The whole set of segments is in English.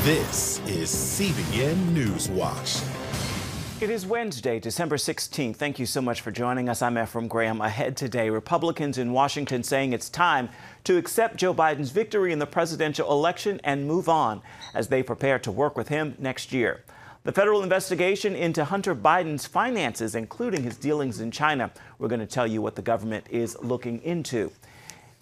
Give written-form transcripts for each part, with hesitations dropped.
This is CBN NewsWatch. It is Wednesday, December 16th. Thank you so much for joining us. I'm Ephraim Graham. Ahead today, Republicans in Washington saying it's time to accept Joe Biden's victory in the presidential election and move on as they prepare to work with him next year. The federal investigation into Hunter Biden's finances, including his dealings in China. We're going to tell you what the government is looking into.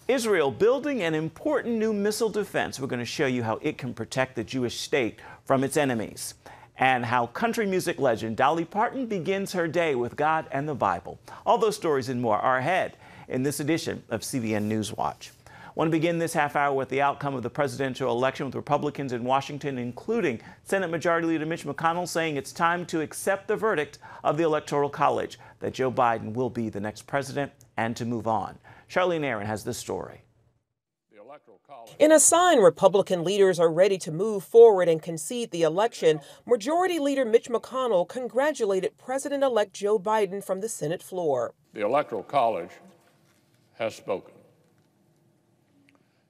Israel building an important new missile defense. We're going to show you how it can protect the Jewish state from its enemies. And how country music legend Dolly Parton begins her day with God and the Bible. All those stories and more are ahead in this edition of CBN NewsWatch. I want to begin this half hour with the outcome of the presidential election with Republicans in Washington, including Senate Majority Leader Mitch McConnell, saying it's time to accept the verdict of the Electoral College that Joe Biden will be the next president and to move on. Charlene Aaron has this story. In a sign Republican leaders are ready to move forward and concede the election, Majority Leader Mitch McConnell congratulated President-elect Joe Biden from the Senate floor. The Electoral College has spoken.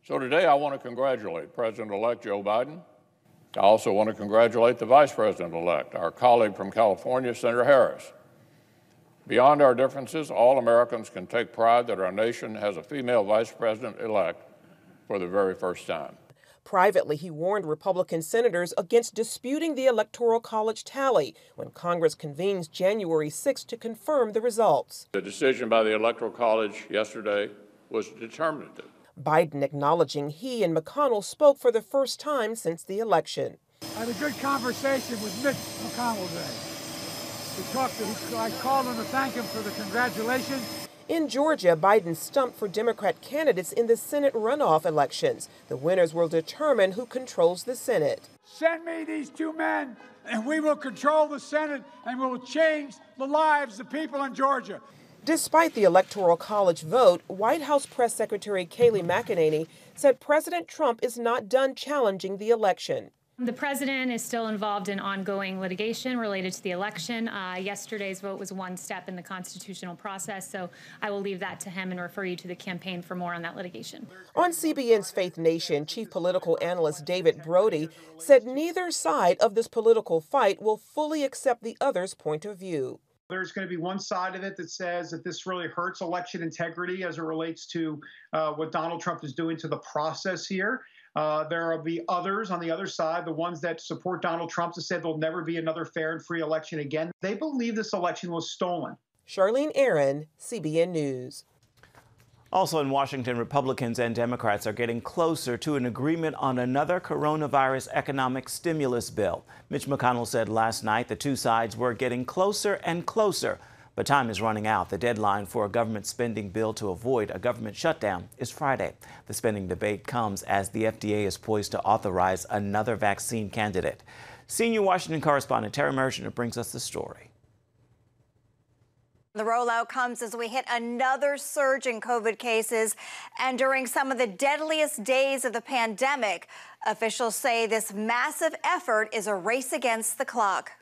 So today I want to congratulate President-elect Joe Biden. I also want to congratulate the Vice President-elect, our colleague from California, Senator Harris. Beyond our differences, all Americans can take pride that our nation has a female Vice President-elect for the very first time. Privately, he warned Republican senators against disputing the Electoral College tally when Congress convenes January 6 to confirm the results. The decision by the Electoral College yesterday was determinative. Biden acknowledging he and McConnell spoke for the first time since the election. I had a good conversation with Mitch McConnell today. I called him to thank him for the congratulations. In Georgia, Biden stumped for Democrat candidates in the Senate runoff elections. The winners will determine who controls the Senate. Send me these two men, and we will control the Senate, and we will change the lives of people in Georgia. Despite the Electoral College vote, White House Press Secretary Kayleigh McEnany said President Trump is not done challenging the election. The president is still involved in ongoing litigation related to the election. Yesterday's vote was one step in the constitutional process, so I will leave that to him and refer you to the campaign for more on that litigation. On CBN's Faith Nation, chief political analyst David Brody said neither side of this political fight will fully accept the other's point of view. There's going to be one side of it that says that this really hurts election integrity as it relates to what Donald Trump is doing to the process here. There will be others on the other side, the ones that support Donald Trump, that said there'll never be another fair and free election again. They believe this election was stolen. Charlene Aaron, CBN News. Also in Washington, Republicans and Democrats are getting closer to an agreement on another coronavirus economic stimulus bill. Mitch McConnell said last night the two sides were getting closer and closer. But time is running out. The deadline for a government spending bill to avoid a government shutdown is Friday. The spending debate comes as the FDA is poised to authorize another vaccine candidate. Senior Washington correspondent Terry Merchant brings us the story. The rollout comes as we hit another surge in COVID cases, and during some of the deadliest days of the pandemic, officials say this massive effort is a race against the clock.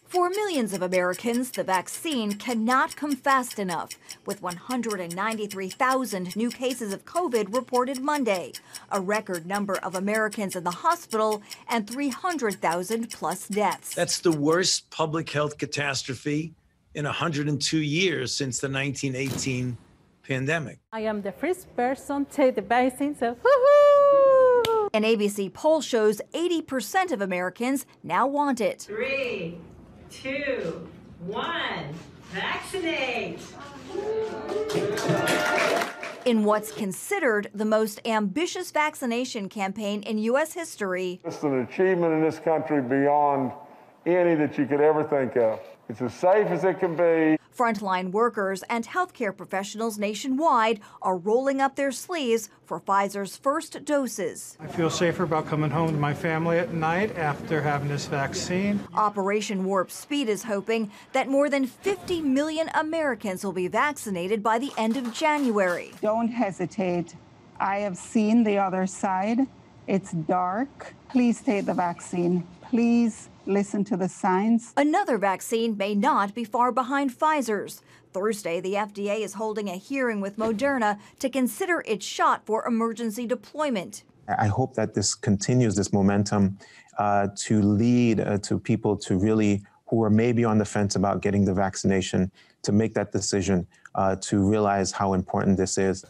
For millions of Americans, the vaccine cannot come fast enough, with 193,000 new cases of COVID reported Monday, a record number of Americans in the hospital, and 300,000 plus deaths. That's the worst public health catastrophe in 102 years since the 1918 pandemic. I am the first person to take the vaccine, so woohoo! An ABC poll shows 80% of Americans now want it. 3, 2, 1, vaccinate! In what's considered the most ambitious vaccination campaign in U.S. history. It's an achievement in this country beyond any that you could ever think of. It's as safe as it can be. Frontline workers and healthcare professionals nationwide are rolling up their sleeves for Pfizer's first doses. I feel safer about coming home to my family at night after having this vaccine. Operation Warp Speed is hoping that more than 50 million Americans will be vaccinated by the end of January. Don't hesitate. I have seen the other side. It's dark. Please take the vaccine. Please listen to the signs. Another vaccine may not be far behind Pfizer's. Thursday, the FDA is holding a hearing with Moderna to consider its shot for emergency deployment. I hope that this continues, this momentum, to lead to people to really, who are maybe on the fence about getting the vaccination, to make that decision, to realize how important this is.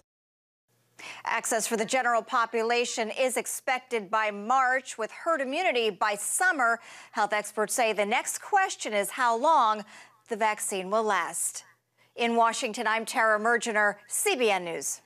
Access for the general population is expected by March, with herd immunity by summer. Health experts say the next question is how long the vaccine will last. In Washington, I'm Tara Mergener, CBN News.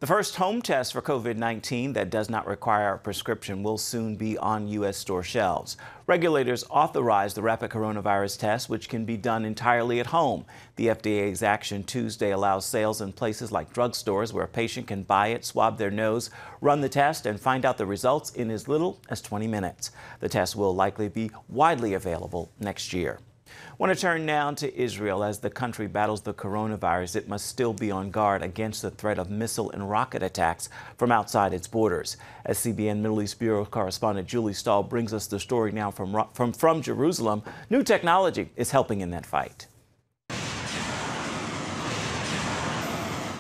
The first home test for COVID-19 that does not require a prescription will soon be on U.S. store shelves. Regulators authorized the rapid coronavirus test, which can be done entirely at home. The FDA's action Tuesday allows sales in places like drugstores, where a patient can buy it, swab their nose, run the test, and find out the results in as little as 20 minutes. The test will likely be widely available next year. I want to turn now to Israel. As the country battles the coronavirus, it must still be on guard against the threat of missile and rocket attacks from outside its borders. As CBN Middle East Bureau correspondent Julie Stahl brings us the story now from Jerusalem, new technology is helping in that fight.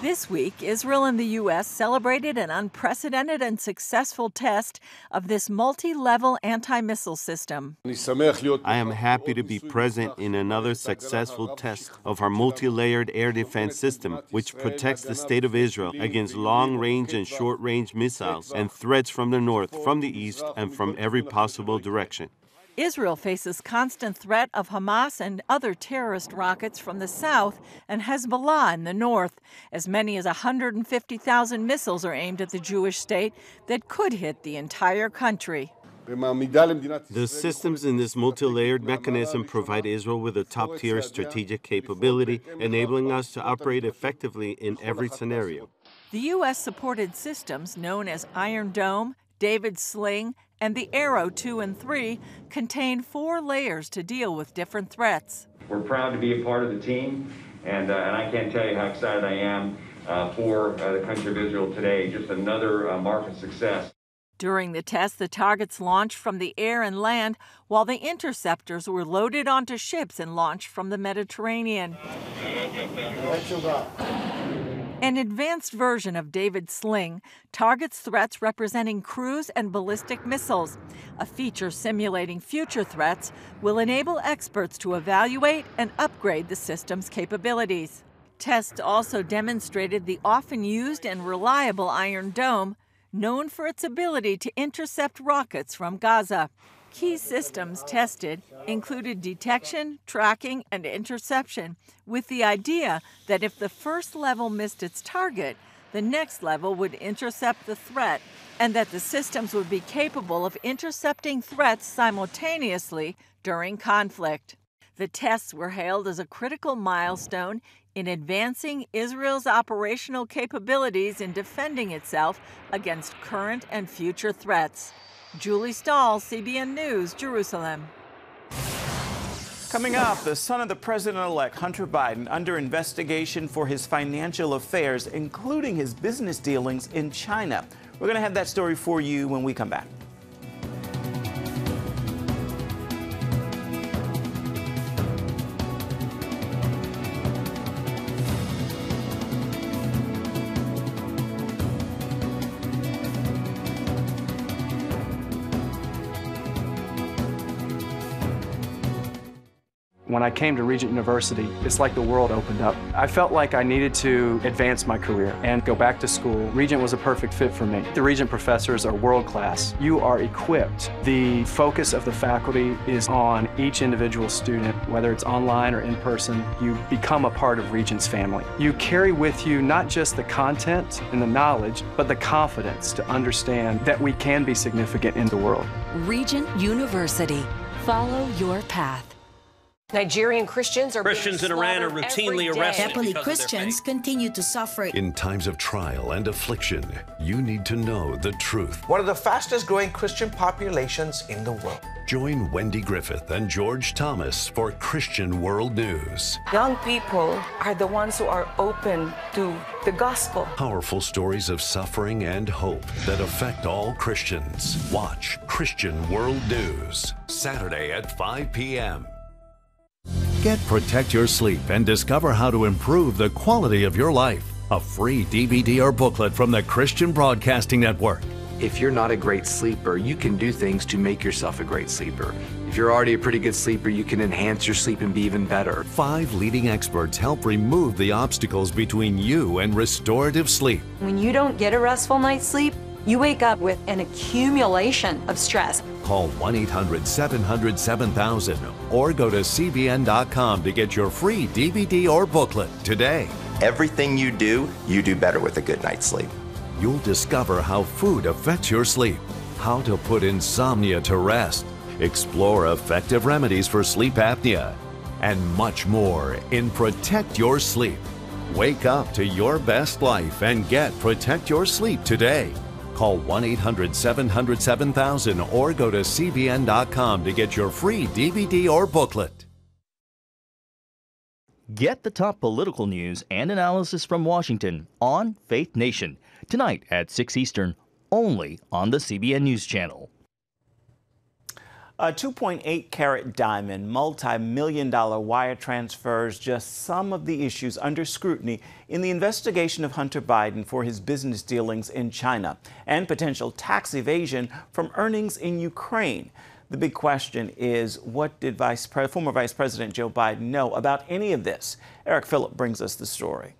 This week, Israel and the U.S. celebrated an unprecedented and successful test of this multi-level anti-missile system. I am happy to be present in another successful test of our multi-layered air defense system, which protects the state of Israel against long-range and short-range missiles and threats from the north, from the east, and from every possible direction. Israel faces constant threat of Hamas and other terrorist rockets from the south and Hezbollah in the north. As many as 150,000 missiles are aimed at the Jewish state that could hit the entire country. The systems in this multi-layered mechanism provide Israel with a top-tier strategic capability, enabling us to operate effectively in every scenario. The U.S.-supported systems, known as Iron Dome, David's Sling, and the Arrow 2 and 3 contain 4 layers to deal with different threats. We're proud to be a part of the team, and I can't tell you how excited I am for the country of Israel today. Just another mark of success. During the test, the targets launched from the air and land, while the interceptors were loaded onto ships and launched from the Mediterranean. An advanced version of David's Sling targets threats representing cruise and ballistic missiles. A feature simulating future threats will enable experts to evaluate and upgrade the system's capabilities. Tests also demonstrated the often used and reliable Iron Dome, known for its ability to intercept rockets from Gaza. Key systems tested included detection, tracking, and interception, with the idea that if the first level missed its target, the next level would intercept the threat, and that the systems would be capable of intercepting threats simultaneously during conflict. The tests were hailed as a critical milestone in advancing Israel's operational capabilities in defending itself against current and future threats. Julie Stahl, CBN News, Jerusalem. Coming up, the son of the president-elect, Hunter Biden, under investigation for his financial affairs, including his business dealings in China. We're going to have that story for you when we come back. When I came to Regent University, it's like the world opened up. I felt like I needed to advance my career and go back to school. Regent was a perfect fit for me. The Regent professors are world class. You are equipped. The focus of the faculty is on each individual student, whether it's online or in person. You become a part of Regent's family. You carry with you not just the content and the knowledge, but the confidence to understand that we can be significant in the world. Regent University. Follow your path. Nigerian Christians in Iran are routinely arrested. Catholic Christians continue to suffer. In times of trial and affliction, you need to know the truth. One of the fastest growing Christian populations in the world. Join Wendy Griffith and George Thomas for Christian World News. Young people are the ones who are open to the gospel. Powerful stories of suffering and hope that affect all Christians. Watch Christian World News, Saturday at 5 p.m. Get Protect Your Sleep and discover how to improve the quality of your life. A free DVD or booklet from the Christian Broadcasting Network. If you're not a great sleeper, you can do things to make yourself a great sleeper. If you're already a pretty good sleeper, you can enhance your sleep and be even better. 5 leading experts help remove the obstacles between you and restorative sleep. When you don't get a restful night's sleep, you wake up with an accumulation of stress. Call 1-800-700-7000 or go to CBN.com to get your free DVD or booklet today. Everything you do better with a good night's sleep. You'll discover how food affects your sleep, how to put insomnia to rest, explore effective remedies for sleep apnea, and much more in Protect Your Sleep. Wake up to your best life and get Protect Your Sleep today. Call 1-800-700-7000 or go to CBN.com to get your free DVD or booklet. Get the top political news and analysis from Washington on Faith Nation, tonight at 6 Eastern, only on the CBN News Channel. A 2.8-carat diamond, multi-million-dollar wire transfers, just some of the issues under scrutiny in the investigation of Hunter Biden for his business dealings in China and potential tax evasion from earnings in Ukraine. The big question is, what did former Vice President Joe Biden know about any of this? Eric Phillip brings us the story.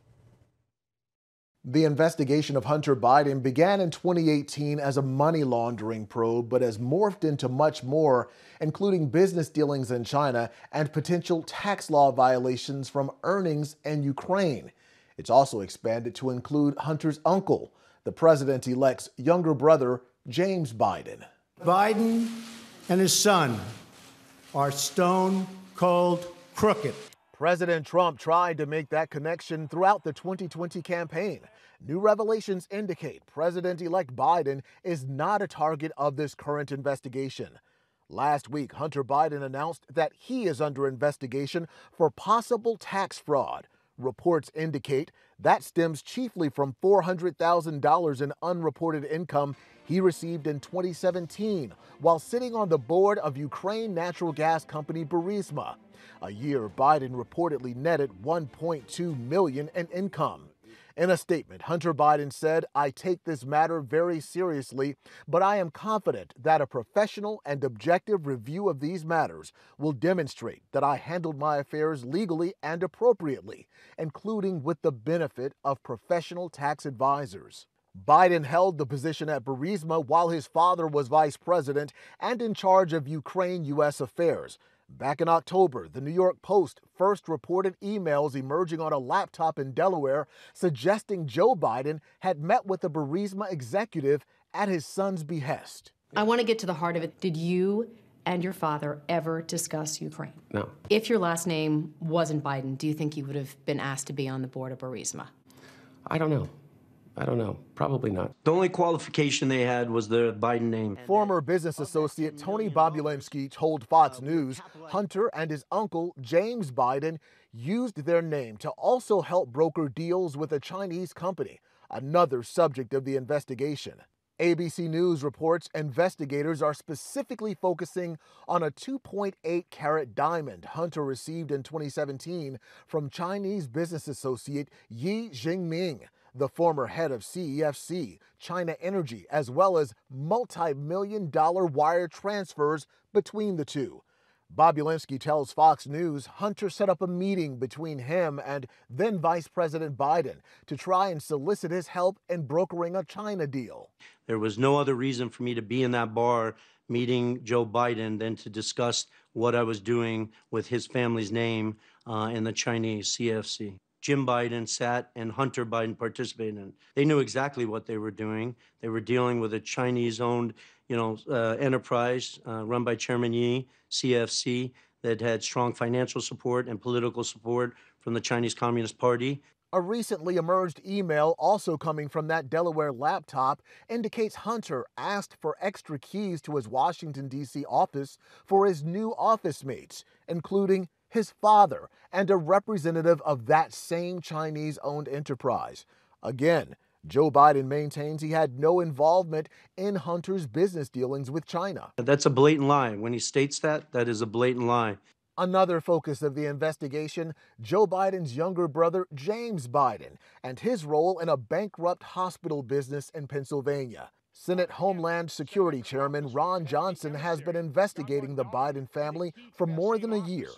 The investigation of Hunter Biden began in 2018 as a money laundering probe, but has morphed into much more, including business dealings in China and potential tax law violations from earnings in Ukraine. It's also expanded to include Hunter's uncle, the president-elect's younger brother, James Biden. Biden and his son are stone cold crooked. President Trump tried to make that connection throughout the 2020 campaign. New revelations indicate President-elect Biden is not a target of this current investigation. Last week, Hunter Biden announced that he is under investigation for possible tax fraud. Reports indicate that stems chiefly from $400,000 in unreported income he received in 2017 while sitting on the board of Ukraine natural gas company Burisma. A year Biden reportedly netted $1.2 million in income. In a statement, Hunter Biden said, "I take this matter very seriously, but I am confident that a professional and objective review of these matters will demonstrate that I handled my affairs legally and appropriately, including with the benefit of professional tax advisors." Biden held the position at Burisma while his father was vice president and in charge of Ukraine-U.S. affairs. Back in October, the New York Post first reported emails emerging on a laptop in Delaware suggesting Joe Biden had met with a Burisma executive at his son's behest. I want to get to the heart of it. Did you and your father ever discuss Ukraine? No. If your last name wasn't Biden, do you think you would have been asked to be on the board of Burisma? I don't know. Probably not. The only qualification they had was the Biden name. Former business associate Tony Bobulinski told Fox News Hunter and his uncle, James Biden, used their name to also help broker deals with a Chinese company, another subject of the investigation. ABC News reports investigators are specifically focusing on a 2.8-carat diamond Hunter received in 2017 from Chinese business associate Yi Jingming, the former head of CEFC, China Energy, as well as multi-million-dollar wire transfers between the two. Bobulinski tells Fox News Hunter set up a meeting between him and then Vice President Biden to try and solicit his help in brokering a China deal. There was no other reason for me to be in that bar meeting Joe Biden than to discuss what I was doing with his family's name in the Chinese CFC. Jim Biden sat and Hunter Biden participated in. They knew exactly what they were doing. They were dealing with a Chinese-owned, enterprise run by Chairman Yi, CFC, that had strong financial support and political support from the Chinese Communist Party. A recently emerged email also coming from that Delaware laptop indicates Hunter asked for extra keys to his Washington, D.C. office for his new office mates, including his father and a representative of that same Chinese-owned enterprise. Again, Joe Biden maintains he had no involvement in Hunter's business dealings with China. That's a blatant lie. When he states that, that is a blatant lie. Another focus of the investigation, Joe Biden's younger brother, James Biden, and his role in a bankrupt hospital business in Pennsylvania. Senate Homeland Security Chairman Ron Johnson has been investigating the Biden family for more than a year.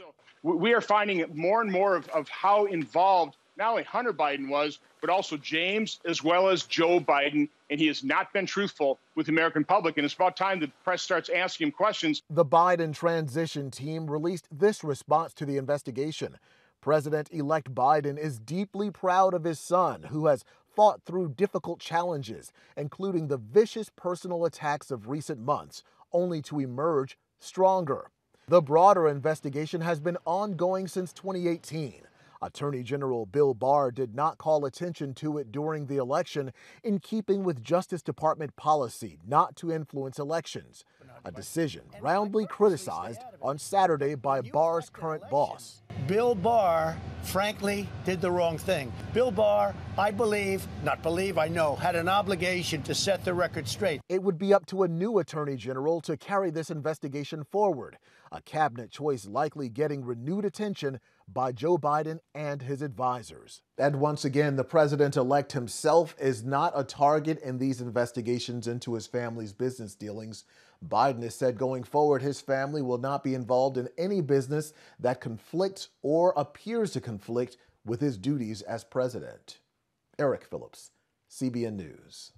We are finding more and more of how involved not only Hunter Biden was, but also James as well as Joe Biden, and he has not been truthful with the American public, and it's about time the press starts asking him questions. The Biden transition team released this response to the investigation. President-elect Biden is deeply proud of his son, who has fought through difficult challenges, including the vicious personal attacks of recent months, only to emerge stronger. The broader investigation has been ongoing since 2018. Attorney General Bill Barr did not call attention to it during the election, in keeping with Justice Department policy not to influence elections, a decision roundly criticized on Saturday by Barr's current boss. Bill Barr, frankly, did the wrong thing. Bill Barr, I know, had an obligation to set the record straight. It would be up to a new attorney general to carry this investigation forward, a cabinet choice likely getting renewed attention by Joe Biden and his advisors. And once again, the president-elect himself is not a target in these investigations into his family's business dealings. Biden has said going forward, his family will not be involved in any business that conflicts or appears to conflict with his duties as president. Eric Phillips, CBN News.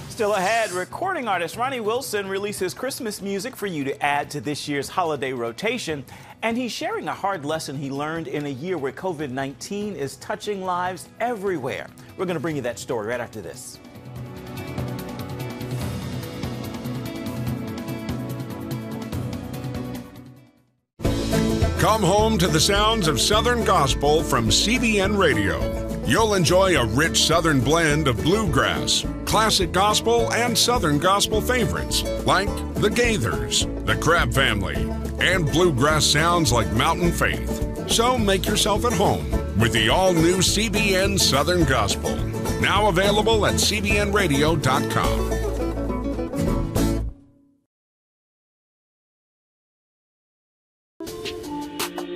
Still ahead, recording artist Ronnie Wilson releases Christmas music for you to add to this year's holiday rotation. And he's sharing a hard lesson he learned in a year where COVID-19 is touching lives everywhere. We're going to bring you that story right after this. Come home to the sounds of Southern Gospel from CBN Radio. You'll enjoy a rich Southern blend of bluegrass, classic gospel, and Southern Gospel favorites like the Gaithers, the Crab Family, and bluegrass sounds like Mountain Faith. So make yourself at home with the all-new CBN Southern Gospel. Now available at cbnradio.com.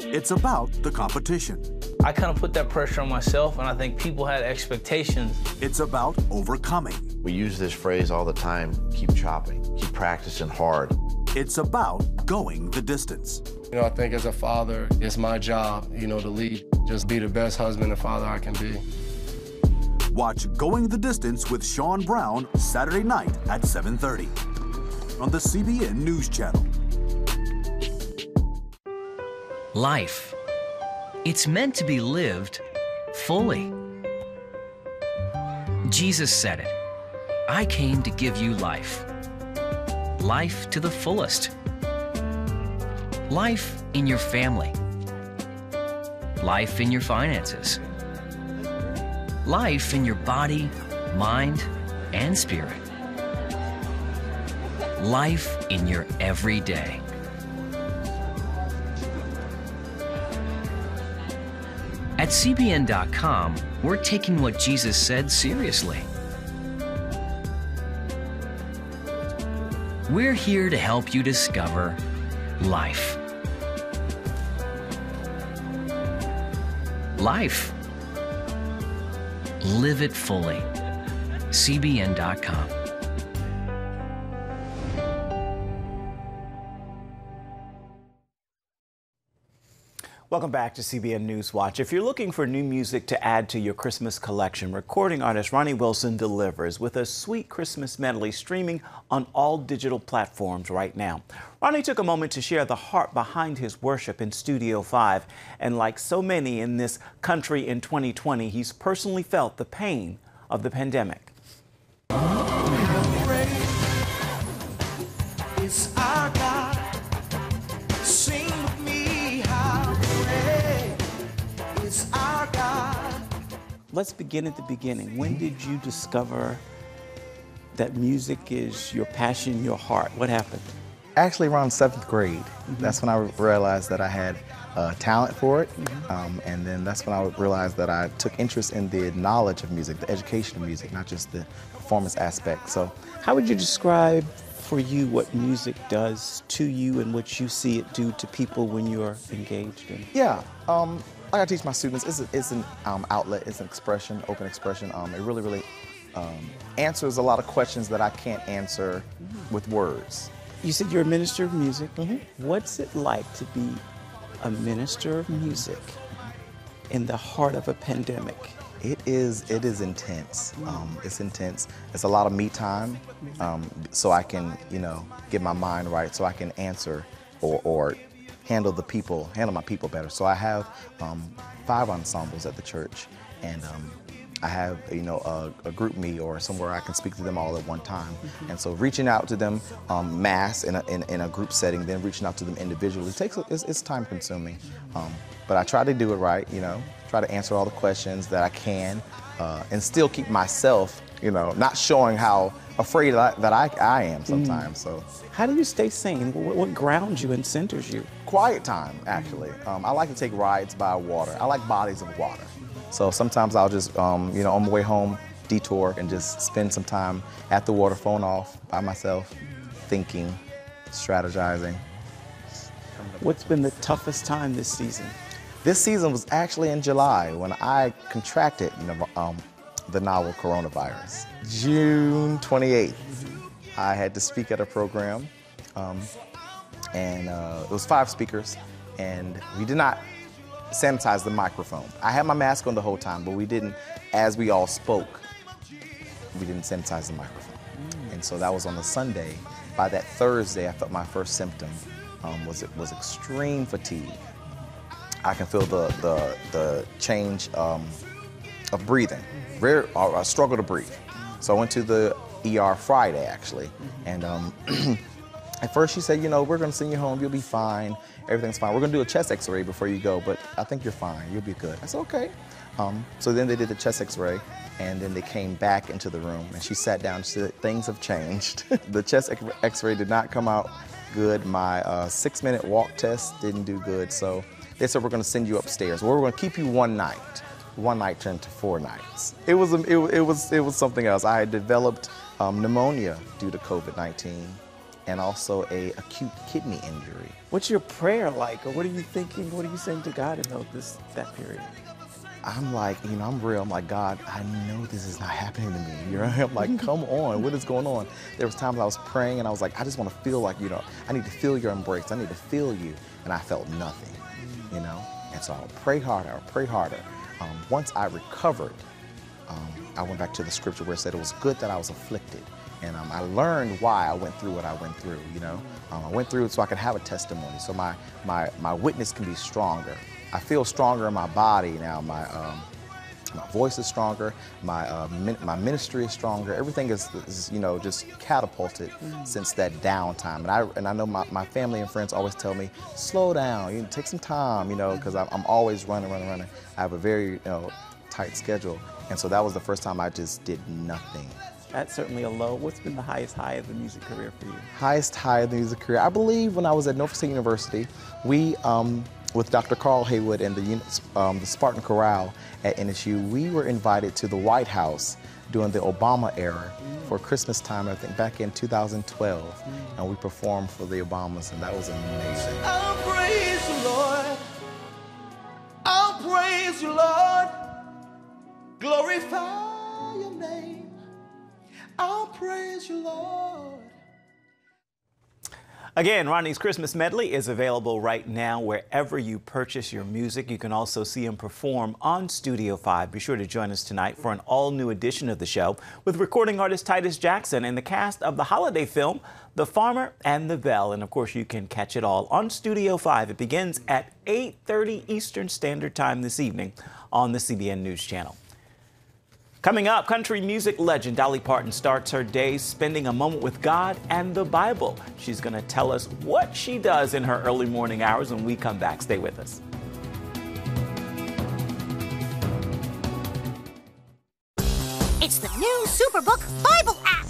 It's about the competition. I kind of put that pressure on myself, and I think people had expectations. It's about overcoming. We use this phrase all the time, keep chopping, keep practicing hard. It's about going the distance. You know, I think as a father, it's my job, to lead, just be the best husband and father I can be. Watch Going the Distance with Sean Brown Saturday night at 7:30 on the CBN News Channel. Life. It's meant to be lived fully. Jesus said it. I came to give you life. Life to the fullest. Life in your family. Life in your finances. Life in your body, mind, and spirit. Life in your everyday. At CBN.com, we're taking what Jesus said seriously. We're here to help you discover life. Life. Live it fully. CBN.com. Welcome back to CBN News Watch. If you're looking for new music to add to your Christmas collection, recording artist Ronnie Wilson delivers with a sweet Christmas medley streaming on all digital platforms right now. Ronnie took a moment to share the heart behind his worship in Studio 5. And like so many in this country in 2020, he's personally felt the pain of the pandemic. It's our God. Sing with me how great is our God. Let's begin at the beginning. When did you discover that music is your passion, your heart? What happened? Actually, around 7th grade. That's when I realized that I had talent for it. And then that's when I realized that I took interest in the knowledge of music, the education of music, not just the performance aspect. So how would you describe for you what music does to you and what you see it do to people when you're engaged in? Yeah, like I teach my students, it's an outlet, it's an expression, open expression. It really answers a lot of questions that I can't answer with words. You said you're a minister of music. What's it like to be a minister of music in the heart of a pandemic? It is intense. It's intense. It's a lot of me time, so I can, get my mind right, so I can answer or handle my people better. So I have 5 ensembles at the church, and I have, a group me or somewhere I can speak to them all at one time. And so reaching out to them mass in a group setting, then reaching out to them individually it's time consuming. But I try to do it right, try to answer all the questions that I can, and still keep myself, not showing how afraid that I am sometimes. So how do you stay sane? What grounds you and centers you? Quiet time, actually. I like to take rides by water. I like bodies of water. So sometimes I'll just, on my way home, detour and just spend some time at the water, phone off, by myself, thinking, strategizing. What's been the toughest time this season? This season was actually in July when I contracted the novel coronavirus. June 28th, I had to speak at a program, and it was 5 speakers, and we did not sanitize the microphone. I had my mask on the whole time, but we didn't, as we all spoke, we didn't sanitize the microphone. And so that was on a Sunday. By that Thursday, I felt my first symptom was extreme fatigue. I can feel the change of breathing. I struggle to breathe. So I went to the ER Friday, actually, and at first she said, we're going to send you home, you'll be fine, everything's fine. We're going to do a chest x-ray before you go, but I think you're fine, you'll be good. I said, okay. So then they did the chest x-ray, and then they came back into the room, and she sat down and said, things have changed. The chest x-ray did not come out good. My 6-minute walk test didn't do good, so they said, we're going to send you upstairs. Well, we're going to keep you one night. One night turned to 4 nights. It was something else. I had developed pneumonia due to COVID-19, and also a acute kidney injury. What's your prayer like, or what are you thinking? What are you saying to God in that period? I'm like, I'm real. I'm like, God, I know this is not happening to me. I'm like, come on, what is going on? There was times I was praying, and I was like, I just want to feel like, I need to feel your embrace. I need to feel you, and I felt nothing, And so I'll pray harder. Once I recovered, I went back to the scripture where it said it was good that I was afflicted. And I learned why I went through what I went through, I went through it so I could have a testimony, so my witness can be stronger. I feel stronger in my body now. My voice is stronger. My ministry is stronger. Everything is just catapulted since that downtime. And I know my family and friends always tell me, slow down, take some time, because I'm always running. I have a very tight schedule, and so that was the first time I just did nothing. That's certainly a low. What's been the highest high of the music career for you? Highest high of the music career, I believe when I was at Norfolk State University, we, with Dr. Carl Haywood and the Spartan Chorale at NSU, we were invited to the White House during the Obama era for Christmas time, I think back in 2012, and we performed for the Obamas, and that was amazing. I'll praise you, Lord. I'll praise you, Lord. Glorify your name. I'll praise you, Lord. Again, Ronnie's Christmas medley is available right now wherever you purchase your music. You can also see him perform on Studio 5. Be sure to join us tonight for an all-new edition of the show with recording artist Titus Jackson and the cast of the holiday film, The Farmer and the Belle. And of course, you can catch it all on Studio 5. It begins at 8:30 Eastern Standard Time this evening on the CBN News Channel. Coming up, country music legend Dolly Parton starts her day spending a moment with God and the Bible. She's going to tell us what she does in her early morning hours when we come back. Stay with us. It's the new Superbook Bible app.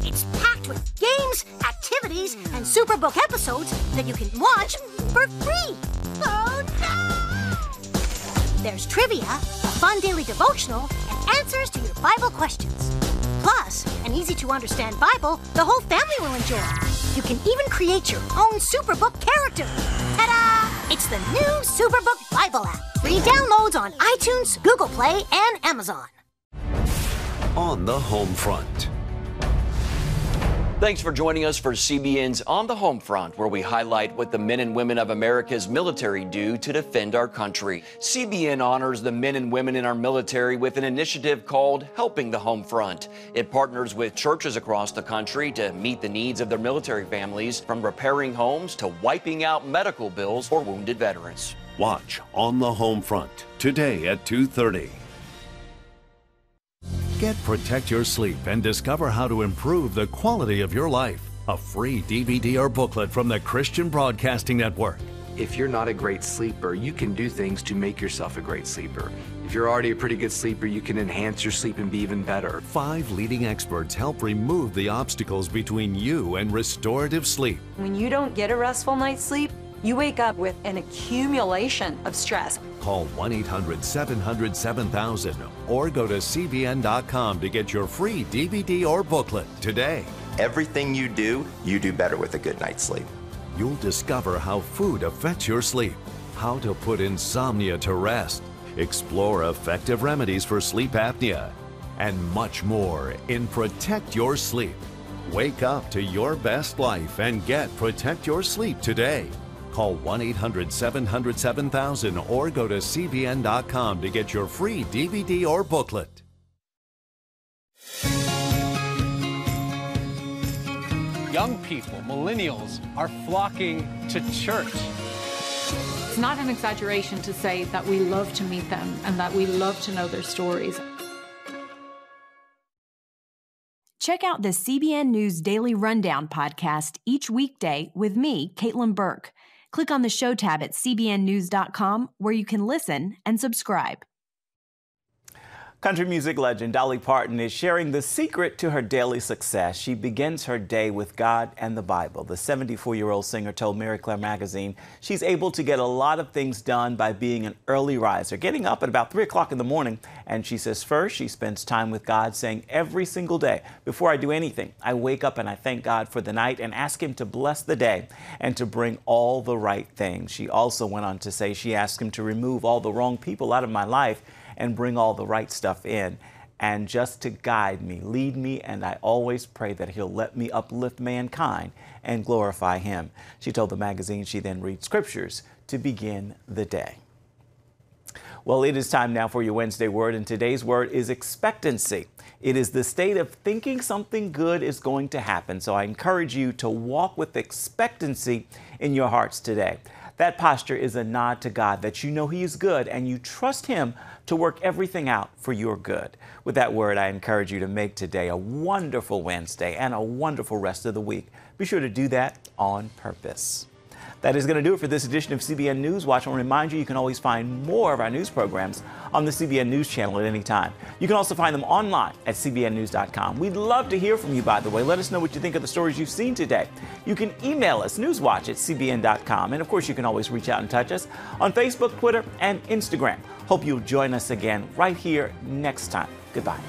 It's packed with games, activities, and Superbook episodes that you can watch for free. Oh, no! There's trivia, a fun daily devotional, and answers to your Bible questions. Plus, an easy-to-understand Bible the whole family will enjoy. You can even create your own Superbook character. Ta-da! It's the new Superbook Bible app. Free downloads on iTunes, Google Play, and Amazon. On the Home Front. Thanks for joining us for CBN's On the Home Front, where we highlight what the men and women of America's military do to defend our country. CBN honors the men and women in our military with an initiative called Helping the Home Front. It partners with churches across the country to meet the needs of their military families, from repairing homes to wiping out medical bills for wounded veterans. Watch On the Home Front today at 2:30. Get Protect Your Sleep and discover how to improve the quality of your life. A free DVD or booklet from the Christian Broadcasting Network. If you're not a great sleeper, you can do things to make yourself a great sleeper. If you're already a pretty good sleeper, you can enhance your sleep and be even better. 5 leading experts help remove the obstacles between you and restorative sleep. When you don't get a restful night's sleep, you wake up with an accumulation of stress. Call 1-800-700-7000 or go to CBN.com to get your free DVD or booklet today. Everything you do better with a good night's sleep. You'll discover how food affects your sleep, how to put insomnia to rest, explore effective remedies for sleep apnea, and much more in Protect Your Sleep. Wake up to your best life and get Protect Your Sleep today. Call 1-800-700-7000 or go to CBN.com to get your free DVD or booklet. Young people, millennials, are flocking to church. It's not an exaggeration to say that we love to meet them and that we love to know their stories. Check out the CBN News Daily Rundown podcast each weekday with me, Caitlin Burke. Click on the show tab at cbnnews.com where you can listen and subscribe. Country music legend Dolly Parton is sharing the secret to her daily success. She begins her day with God and the Bible. The 74-year-old singer told Mary Claire magazine she's able to get a lot of things done by being an early riser, getting up at about 3 o'clock in the morning. And she says first she spends time with God, saying every single day, before I do anything, I wake up and I thank God for the night and ask him to bless the day and to bring all the right things. She also went on to say she asked him to remove all the wrong people out of my life and bring all the right stuff in, and just to guide me, lead me, and I always pray that he'll let me uplift mankind and glorify him. She told the magazine she then reads scriptures to begin the day. Well, it is time now for your Wednesday word, and today's word is expectancy. It is the state of thinking something good is going to happen, so I encourage you to walk with expectancy in your hearts today. That posture is a nod to God that you know he is good and you trust him to work everything out for your good. With that word, I encourage you to make today a wonderful Wednesday and a wonderful rest of the week. Be sure to do that on purpose. That is going to do it for this edition of CBN News Watch. I'll remind you, you can always find more of our news programs on the CBN News Channel at any time. You can also find them online at cbnnews.com. We'd love to hear from you, by the way. Let us know what you think of the stories you've seen today. You can email us, newswatch@cbn.com. And, of course, you can always reach out and touch us on Facebook, Twitter, and Instagram. Hope you'll join us again right here next time. Goodbye.